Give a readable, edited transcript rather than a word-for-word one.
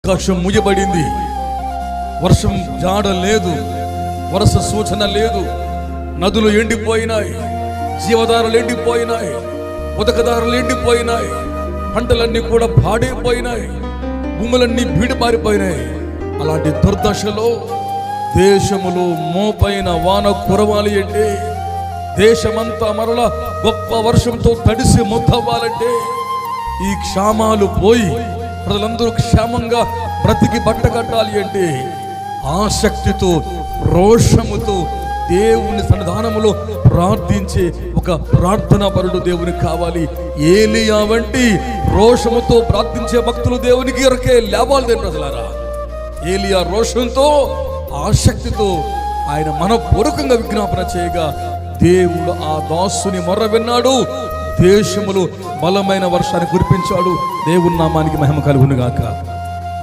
ఆకాశం ముయ్యబడింది, వర్షం జాడ లేదు, వరుస సూచన లేదు, నదులు ఎండిపోయినాయి, జీవధారలు ఎండిపోయినాయి, ఉదకదారులు ఎండిపోయినాయి, పంటలన్నీ కూడా పాడైపోయినాయి, భూములన్నీ బీడిపారిపోయినాయి. అలాంటి దుర్దశలో దేశములో మోపైన వాన కురవాలి అంటే, దేశమంతా మరలా గొప్ప వర్షంతో తడిసి మొత్తవ్వాలంటే, ఈ క్షామాలు పోయి ప్రజలందరూ క్షేమంగా బ్రతికి బట్టగట్టాలి అంటే, ఆసక్తితో రోషముతో దేవుని సన్నిధానములో ప్రార్థించే ఒక ప్రార్థనా పరుడు దేవునికి కావాలి. ఏలియా వంటి రోషముతో ప్రార్థించే భక్తులు దేవునికి ఎరకే లేవాలి. ప్రజలారా, ఏలియా రోషంతో ఆసక్తితో ఆయన మనపూర్వకంగా విజ్ఞాపన చేయగా దేవుడు ఆ దాసుని మొర్ర విన్నాడు, దేశములు బలమైన వర్షాన్ని కురిపించాడు. దేవుని నామానికి మహిమ కలుగును గాక.